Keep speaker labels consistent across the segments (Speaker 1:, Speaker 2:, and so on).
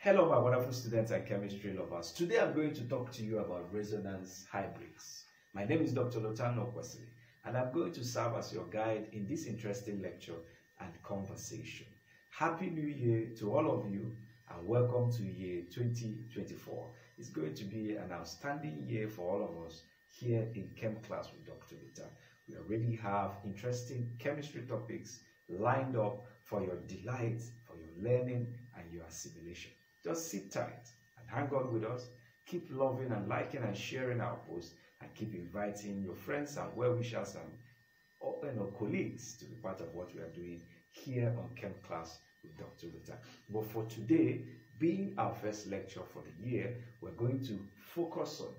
Speaker 1: Hello, my wonderful students and chemistry lovers. Today I'm going to talk to you about resonance hybrids. My name is Dr. Lotano Kwesili, and I'm going to serve as your guide in this interesting lecture and conversation. Happy New Year to all of you, and welcome to year 2024. It's going to be an outstanding year for all of us here in Chem class with Dr. Lita. We already have interesting chemistry topics lined up for your delight, for your learning, and your assimilation. Just sit tight and hang on with us. Keep loving and liking and sharing our posts, and keep inviting your friends and well-wishers and colleagues to be part of what we are doing here on Chem class with Dr. Lita. But for today, being our first lecture for the year, we're going to focus on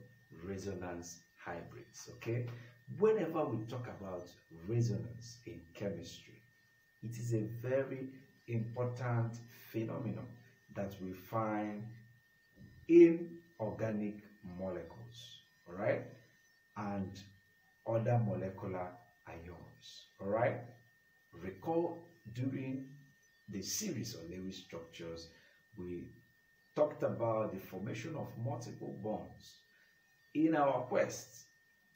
Speaker 1: resonance hybrids. Okay? Whenever we talk about resonance in chemistry, it is a very important phenomenon that we find in organic molecules, all right, and other molecular ions, all right. Recall during the series on Lewis structures, we talked about the formation of multiple bonds in our quest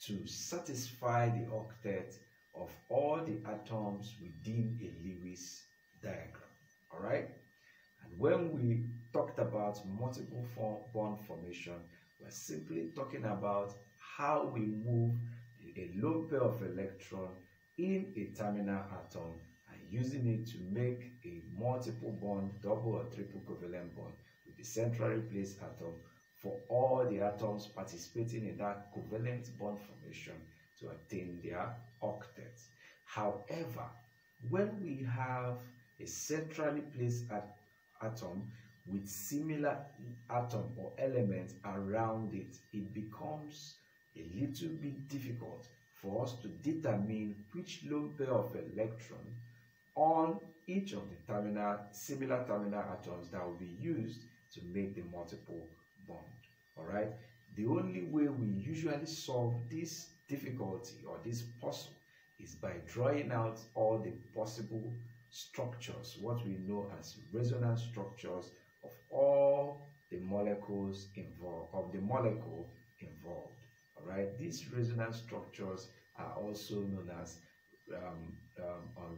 Speaker 1: to satisfy the octet of all the atoms within a Lewis diagram, all right? And when we talked about multiple bond formation, we're simply talking about how we move a lone pair of electron in a terminal atom and using it to make a multiple bond, double or triple covalent bond with the centrally placed atom for all the atoms participating in that covalent bond formation to attain their octets. However, when we have a centrally placed atom with similar atom or elements around it, it becomes a little bit difficult for us to determine which lone pair of electron on each of the similar terminal atoms that will be used to make the multiple bond. All right. The only way we usually solve this difficulty or this puzzle is by drawing out all the possible structures, what we know as resonance structures of all the molecules involved, All right. These resonance structures are also known as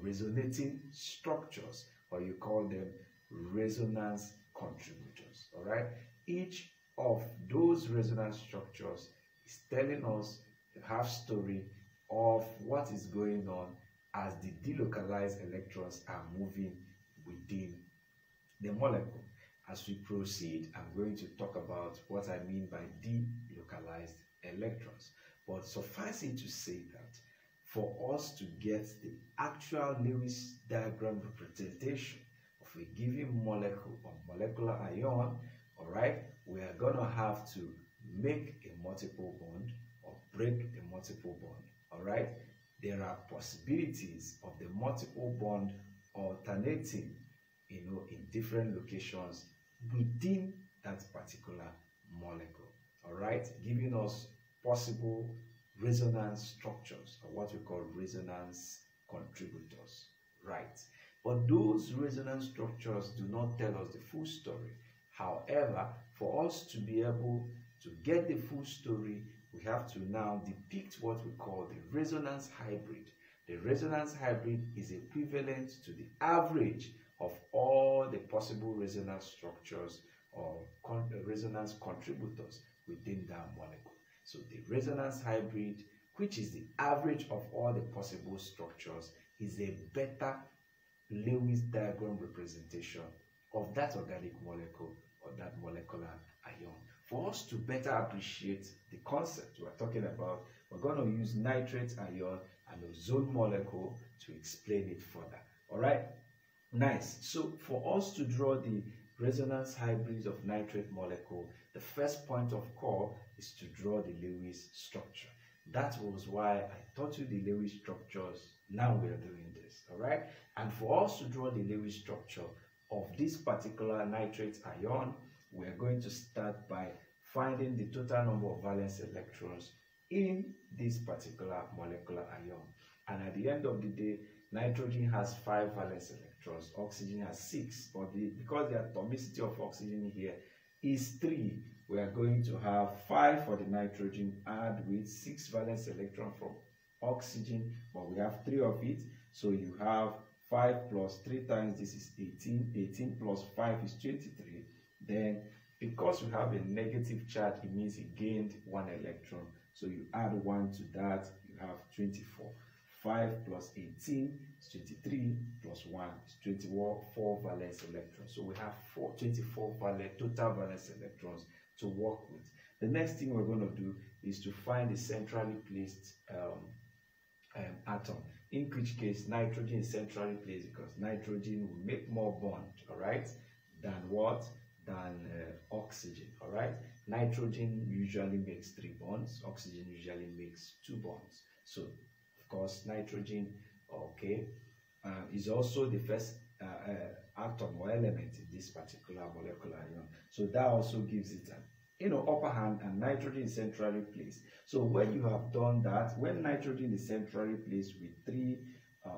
Speaker 1: resonating structures, or you call them resonance contributors. All right. Each of those resonance structures is telling us the half story of what is going on as the delocalized electrons are moving within the molecule. As we proceed, I'm going to talk about what I mean by delocalized electrons. But suffice it to say that for us to get the actual Lewis diagram representation of a given molecule or molecular ion, all right, we are going to have to make a multiple bond or break the multiple bond. All right, there are possibilities of the multiple bond alternating, in different locations within that particular molecule. All right, giving us possible resonance structures, or what we call resonance contributors. Right, but those resonance structures do not tell us the full story. However, for us to be able to get the full story, we have to now depict what we call the resonance hybrid. The resonance hybrid is equivalent to the average of all the possible resonance structures or resonance contributors within that molecule. So the resonance hybrid, which is the average of all the possible structures, is a better Lewis diagram representation of that organic molecule or that molecular ion. For us to better appreciate the concept we're talking about, we're going to use nitrate ion and ozone molecule to explain it further. All right, nice. So for us to draw the resonance hybrids of nitrate molecule, the first point of call is to draw the Lewis structure. That was why I taught you the Lewis structures. Now we are doing this. All right, and for us to draw the Lewis structure of this particular nitrate ion, we are going to start by finding the total number of valence electrons in this particular molecular ion. And at the end of the day, Nitrogen has 5 valence electrons, oxygen has 6, but because the atomicity of oxygen here is 3, we are going to have 5 for the nitrogen, add with 6 valence electron from oxygen, but we have 3 of it, so you have 5 plus 3 times this is 18, 18 plus 5 is 23. Then because we have a negative charge, it means it gained 1 electron, so you add 1 to that, you have 24. 5 plus 18 is 23, plus 1 is 24 valence electrons. So we have 24 total valence electrons to work with. The next thing we're going to do is to find the centrally placed atom, in which case nitrogen is centrally placed because nitrogen will make more bond, all right, than what? Than oxygen, all right. Nitrogen usually makes 3 bonds, oxygen usually makes 2 bonds. So of course nitrogen, okay, is also the first atom or element in this particular molecular ion, so that also gives it an upper hand, and nitrogen is centrally placed. So when you have done that, when nitrogen is centrally placed with 3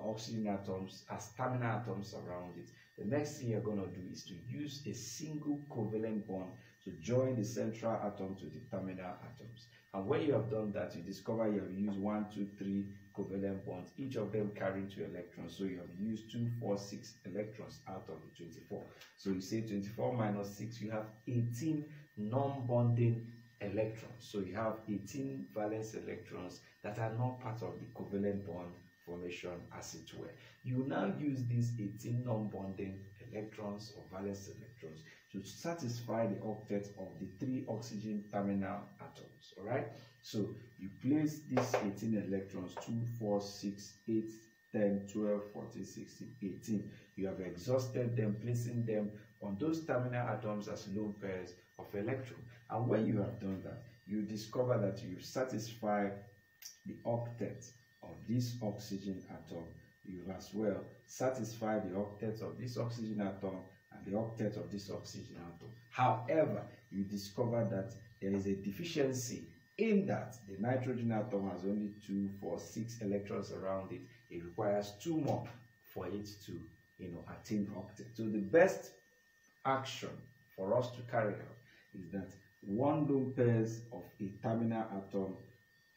Speaker 1: oxygen atoms as terminal atoms around it, the next thing you're going to do is to use a single covalent bond to join the central atom to the terminal atoms. And when you have done that, you discover you have used 1, 2, 3 covalent bonds, each of them carrying 2 electrons. So you have used 2, 4, 6 electrons out of the 24. So you say 24 minus 6, you have 18 non-bonding electrons. So you have 18 valence electrons that are not part of the covalent bond formation, as it were. You now use these 18 non-bonding electrons or valence electrons to satisfy the octet of the 3 oxygen terminal atoms, all right? So you place these 18 electrons, 2, 4, 6, 8, 10, 12, 14, 16, 18. You have exhausted them, placing them on those terminal atoms as lone pairs of electron. And when you have done that, you discover that you've satisfied the octet of this oxygen atom. You've as well satisfied the octet of this oxygen atom and the octet of this oxygen atom. However, you discover that there is a deficiency in that the nitrogen atom has only 2, 4, 6 electrons around it. It requires 2 more for it to attain octet. So the best action for us to carry out is that 1 lone pairs of a terminal atom,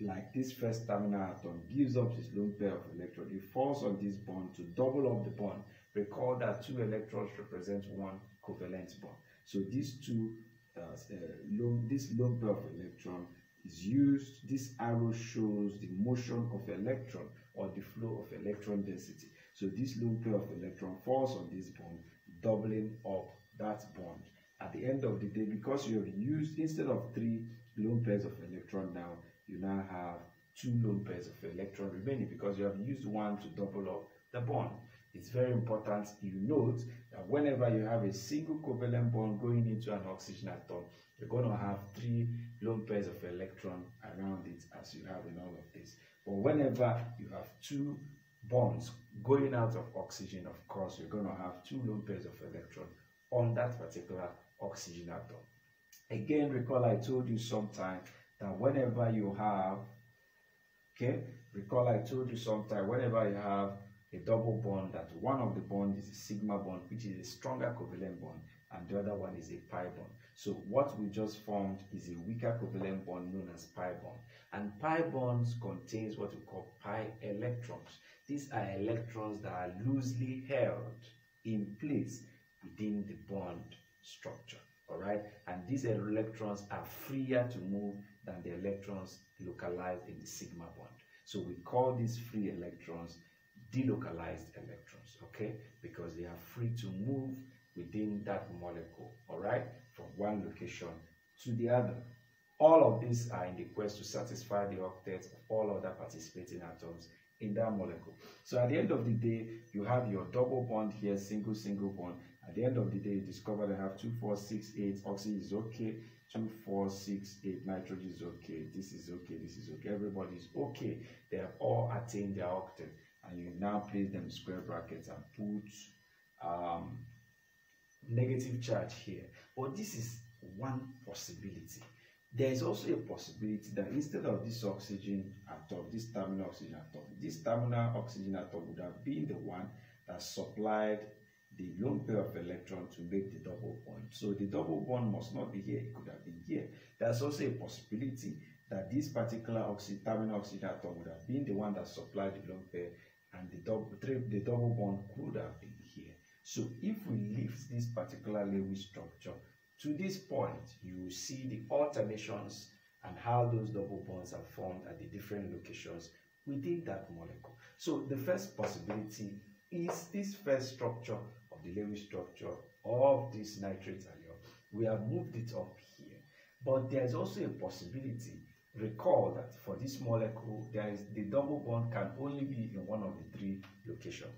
Speaker 1: like this first terminal atom, gives up its lone pair of electrons. It falls on this bond to double up the bond. Recall that 2 electrons represent 1 covalent bond. So these this lone pair of electron is used. This arrow shows the motion of electron or the flow of electron density. So this lone pair of electron falls on this bond, doubling up that bond. At the end of the day, because you have used, instead of 3 lone pairs of electron now, you now have 2 lone pairs of electron remaining because you have used 1 to double up the bond. It's very important you note that whenever you have a single covalent bond going into an oxygen atom, you're going to have 3 lone pairs of electron around it, as you have in all of this. But whenever you have 2 bonds going out of oxygen, of course, you're going to have 2 lone pairs of electron on that particular oxygen atom. Again, recall I told you sometime that whenever you have, whenever you have a double bond, that one of the bond is a sigma bond, which is a stronger covalent bond, and the other one is a pi bond. So what we just formed is a weaker covalent bond known as pi bond. And pi bonds contains what we call pi electrons. These are electrons that are loosely held in place within the bond structure, all right? And these electrons are freer to move than the electrons localized in the sigma bond. So we call these free electrons delocalized electrons, okay? Because they are free to move within that molecule, all right? From one location to the other. All of these are in the quest to satisfy the octets of all other participating atoms in that molecule. So at the end of the day, you have your double bond here, single bond. At the end of the day, you discover they have 2, 4, 6, 8. Oxygen is okay. 2, 4, 6, 8. Nitrogen is okay. This is okay. This is okay. Everybody is okay. They have all attained their octet. And you now place them in square brackets and put negative charge here. But this is one possibility. there is also a possibility that instead of this oxygen atom, this terminal oxygen atom would have been the one that supplied the lone pair of electrons to make the double bond. So the double bond must not be here, it could have been here. There's also a possibility that this particular terminal oxygen atom would have been the one that supplied the lone pair, and the double bond could have been here. So if we lift this particular Lewis structure to this point, you will see the alternations and how those double bonds are formed at the different locations within that molecule. So the first possibility is this first structure of the Lewis structure of this nitrate ion. We have moved it up here. But there is also a possibility. Recall that for this molecule, the double bond can only be in one of the three locations.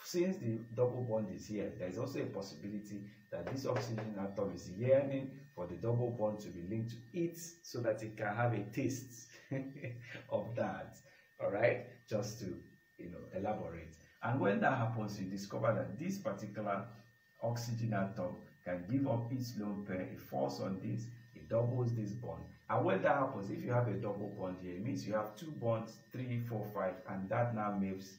Speaker 1: Since the double bond is here, there is also a possibility that this oxygen atom is yearning for the double bond to be linked to it so that it can have a taste of that. All right, just to elaborate. And when that happens, you discover that this particular oxygen atom can give up its lone pair. It falls on this, it doubles this bond. And when that happens, if you have a double bond here, it means you have 2 bonds, 3, 4, 5, and that now makes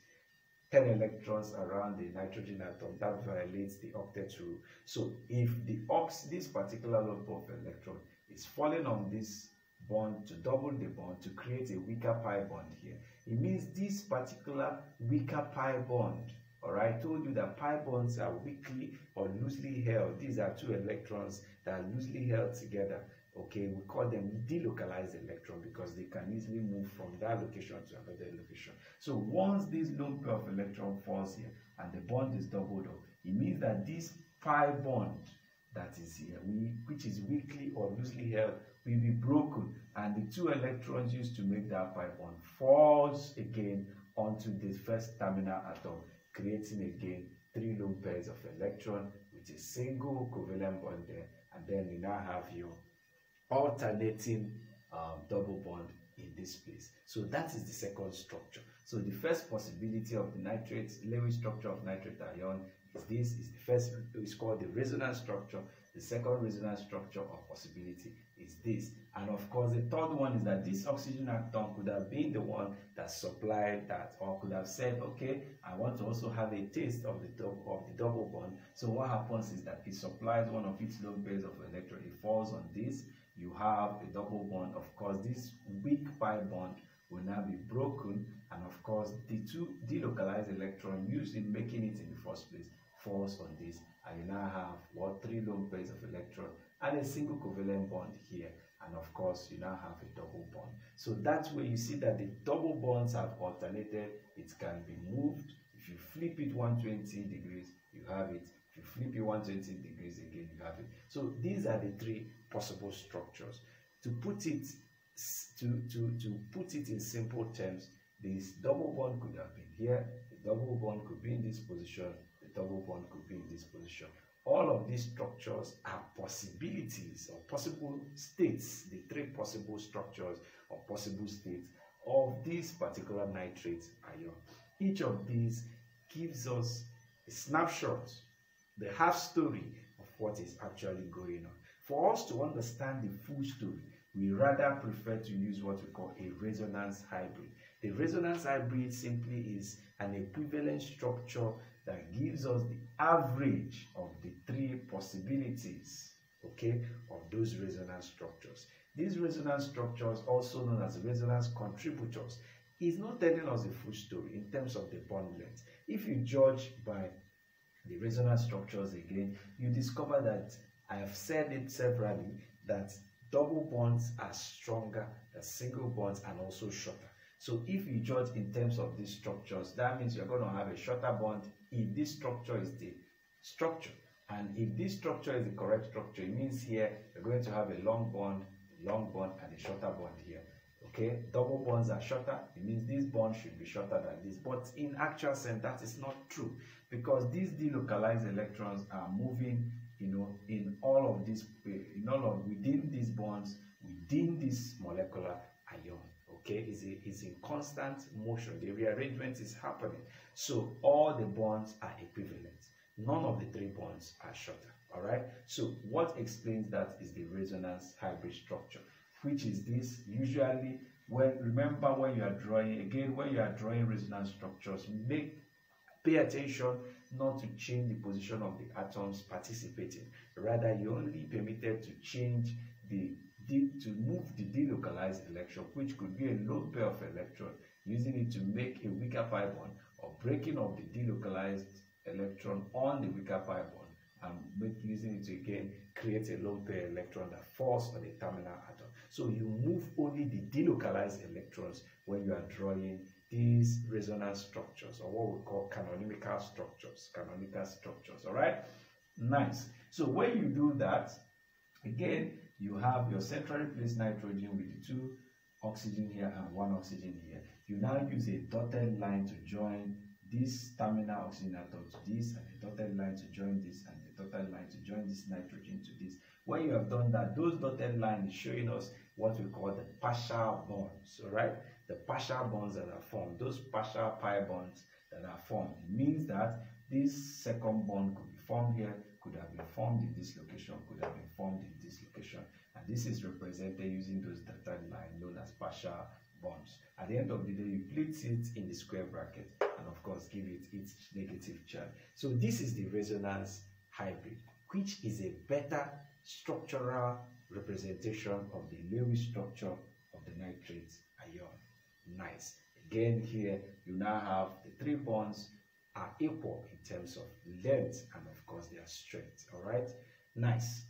Speaker 1: 10 electrons around the nitrogen atom. That violates the octet rule. So if this particular lone pair of electron is falling on this bond to double the bond to create a weaker pi bond here, it means this particular weaker pi bond, all right, I told you that pi bonds are weakly or loosely held. These are 2 electrons that are loosely held together. Okay, we call them delocalized electron because they can easily move from that location to another location. So once this lone pair of electron falls here and the bond is doubled up, it means that this pi bond that is here, which is weakly or loosely held, will be broken, and the 2 electrons used to make that pi bond falls again onto the first terminal atom, creating again 3 lone pairs of electron with a single covalent bond there, and then you now have your alternating double bond in this place. So that is the second structure. So the first possibility of the Lewis structure of nitrate ion is the first is called the resonance structure. The second resonance structure or possibility is this. And of course, the third one is that this oxygen atom could have been the one that supplied that, or could have said, okay, I want to also have a taste of the double bond. So what happens is that it supplies one of its lone pairs of electron. It falls on this. You have a double bond. Of course, this weak pi bond will now be broken, and of course, the 2 delocalized electrons used in making it in the first place falls on this, and you now have 3 lone pairs of electrons and a single covalent bond here, and of course you now have a double bond. So that way you see that the double bonds have alternated. It can be moved. If you flip it 120 degrees, you have it. If you flip it 120 degrees again, you have it. So these are the 3 possible structures. To put it in simple terms, this double bond could have been here, the double bond could be in this position, the double bond could be in this position. All of these structures are possibilities or possible states, the 3 possible structures or possible states of this particular nitrate ion. Each of these gives us a snapshot, the half story of what is actually going on. For us to understand the full story, we rather prefer to use what we call a resonance hybrid. The resonance hybrid simply is an equivalent structure that gives us the average of the 3 possibilities, okay, of those resonance structures. These resonance structures, also known as resonance contributors, is not telling us the full story in terms of the bond length. If you judge by the resonance structures again, you discover that I have said it severally that double bonds are stronger than single bonds and also shorter. So if you judge in terms of these structures, that means you're going to have a shorter bond if this structure is the structure. And if this structure is the correct structure, it means here you're going to have a long bond, and a shorter bond here. Okay, double bonds are shorter. It means this bond should be shorter than this. But in actual sense, that is not true, because these delocalized electrons are moving, in all of this, within these bonds, within this molecular ion. Okay, is in constant motion. The rearrangement is happening. So all the bonds are equivalent. None of the 3 bonds are shorter. All right. So what explains that is the resonance hybrid structure. which is this. Usually, remember when you are drawing, again, when you are drawing resonance structures, pay attention not to change the position of the atoms participating. Rather, you're only permitted to change to move the delocalized electron, which could be a lone pair of electrons, using it to make a weaker pi bond, or breaking of the delocalized electron on the weaker pi bond, and using it to again create a lone pair electron that falls on the terminal atom. So you move only the delocalized electrons when you are drawing these resonance structures, or what we call canonical structures. All right, nice. So when you do that, again, you have your centrally placed nitrogen with the 2 oxygen here and 1 oxygen here. You now use a dotted line to join this terminal oxygen atom to this, and a dotted line to join this, and a dotted line to join this nitrogen to this. When you have done that, those dotted lines is showing us what we call the partial bonds. All right, the partial bonds that are formed, those partial pi bonds that are formed, it means that this second bond could be formed here, could have been formed in this location, could have been formed in this location, and this is represented using those dotted lines known as partial bonds. At the end of the day, you place it in the square bracket and of course give it its negative charge. So this is the resonance hybrid, which is a better structural representation of the Lewis structure of the nitrate ion. Nice. Again, here you now have the 3 bonds are equal in terms of length and of course their strength. All right, nice.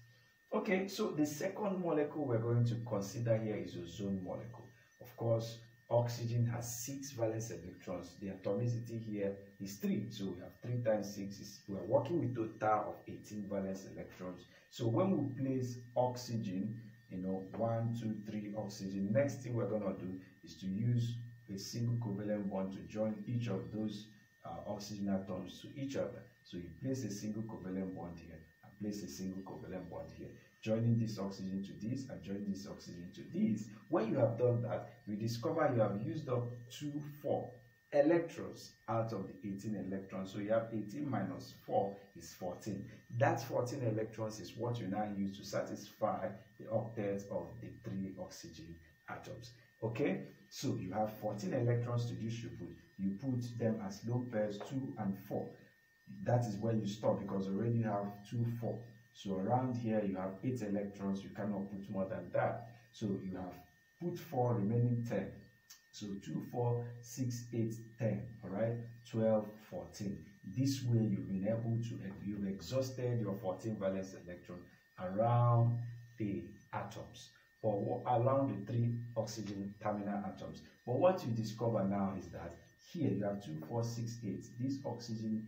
Speaker 1: Okay, so the second molecule we're going to consider here is ozone molecule. Of course, oxygen has 6 valence electrons. The atomicity here is 3, so we have 3 times 6 we are working with total of 18 valence electrons. So when we place oxygen, 1, 2, 3 oxygen, next thing we're going to do is to use a single covalent bond to join each of those oxygen atoms to each other. So you place a single covalent bond here and place a single covalent bond here, joining this oxygen to this and joining this oxygen to this. When you have done that, you discover you have used up 4 electrons out of the 18 electrons. So you have 18 minus 4 is 14. That 14 electrons is what you now use to satisfy the octets of the 3 oxygen atoms. Okay, so you have 14 electrons to distribute. You put them as lone pairs 2 and 4. That is where you stop because you already have 2, 4. So around here you have 8 electrons. You cannot put more than that. So you have put 4, remaining 10. So 2, 4, 6, 8, 10. All right, 12, 14. This way you've exhausted your 14 valence electron around the atoms, or around the 3 oxygen terminal atoms. But what you discover now is that here you have 2, 4, 6, 8. This oxygen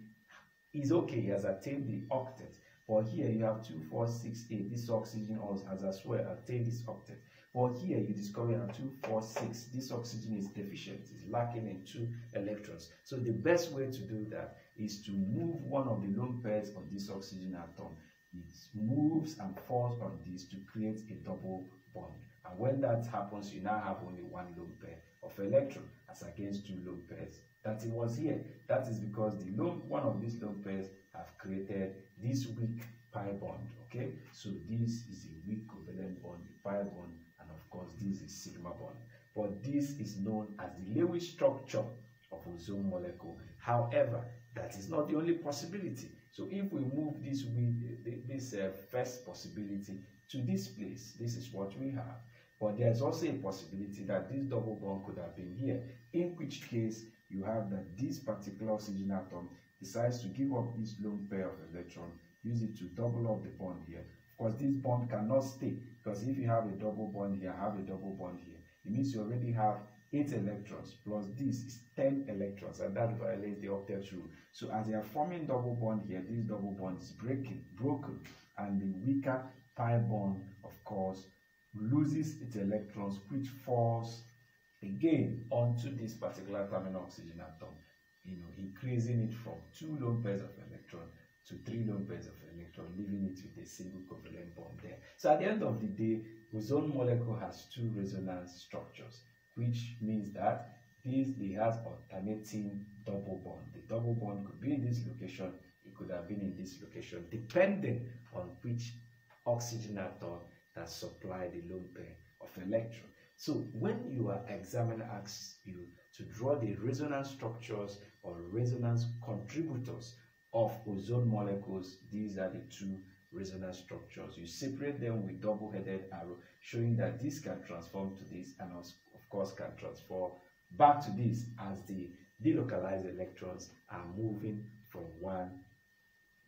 Speaker 1: is okay, he has attained the octet. But here you have 2, 4, 6, 8. This oxygen also has as well attained this octet. But here you discover you have 2, 4, 6. This oxygen is deficient, is lacking in 2 electrons. So the best way to do that is to move one of the lone pairs of this oxygen atom. It moves and falls on this to create a double bond. And when that happens, you now have only 1 lone pair of electron as against 2 lone pairs that it was here. That is because one of these lone pairs have created this weak pi bond. Okay, so this is a weak covalent bond, the pi bond, and of course this is sigma bond. But this is known as the Lewis structure of ozone molecule. However, that is not the only possibility. So if we move this first possibility to this place, this is what we have. But there's also a possibility that this double bond could have been here, in which case you have that this particular oxygen atom decides to give up this lone pair of electron, use it to double up the bond here. Of course, this bond cannot stay, because if you have a double bond here, have a double bond here, it means you already have 8 electrons plus this is 10 electrons, and that violates the octet rule. So as they are forming double bond here, this double bond is broken, and the weaker pi bond, of course, loses its electrons, which falls again onto this particular terminal oxygen atom, increasing it from 2 lone pairs of electron to 3 lone pairs of electron, leaving it with a single covalent bond there. So at the end of the day, ozone molecule has 2 resonance structures, which means that it has alternating double bond. The double bond could be in this location, it could have been in this location, depending on which oxygen atom that supply the lone pair of electron. So when your examiner asks you to draw the resonance structures or resonance contributors of ozone molecules, these are the two resonance structures. You separate them with double-headed arrow, showing that this can transform to this, and of course can transform back to this as the delocalized electrons are moving from one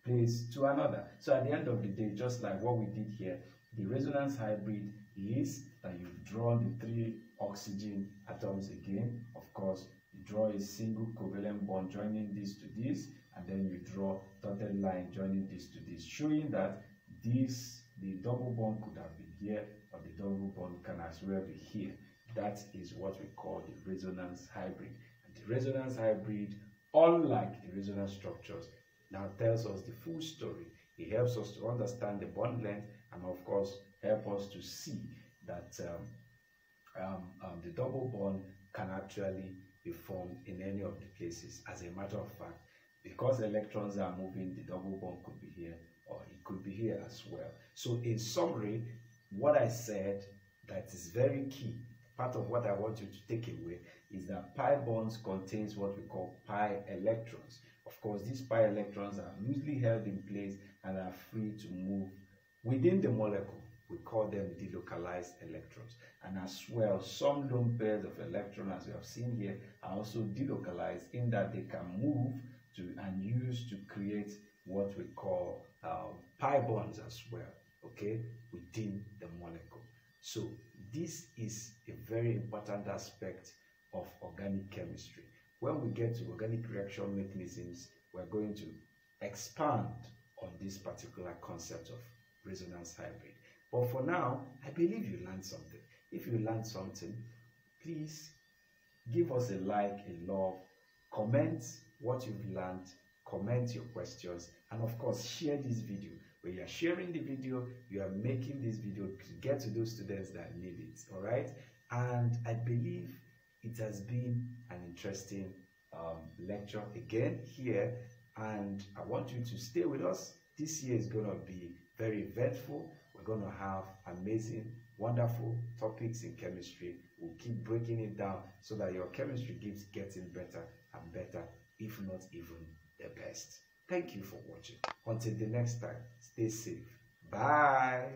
Speaker 1: place to another. So at the end of the day, just like what we did here, the resonance hybrid is that you've drawn the 3 oxygen atoms again. Of course, you draw a single covalent bond joining this to this, and then you draw dotted line joining this to this, showing that the double bond could have been here, or the double bond can as well be here. That is what we call the resonance hybrid. And the resonance hybrid, unlike the resonance structures, now tells us the full story. It helps us to understand the bond length, and of course help us to see that the double bond can actually be formed in any of the places. As a matter of fact, because electrons are moving, the double bond could be here, or it could be here as well. So in summary, what I said that is very key, part of what I want you to take away, is that pi bonds contains what we call pi electrons. Of course, these pi electrons are loosely held in place and are free to move within the molecule. We call them delocalized electrons. And as well, some lone pairs of electrons, as we have seen here, are also delocalized in that they can move to and use to create what we call pi bonds as well, okay, within the molecule. So this is a very important aspect of organic chemistry. When we get to organic reaction mechanisms, we're going to expand on this particular concept of resonance hybrid. But for now, I believe you learned something. If you learned something, please give us a like, a love, comment what you've learned, comment your questions, and of course, share this video. When you are sharing the video, you are making this video to get to those students that need it, all right? And I believe it has been an interesting lecture again here, and I want you to stay with us. This year is going to be very eventful. We're going to have amazing, wonderful topics in chemistry. We'll keep breaking it down so that your chemistry keeps getting better and better, if not even the best. Thank you for watching. Until the next time, stay safe. Bye.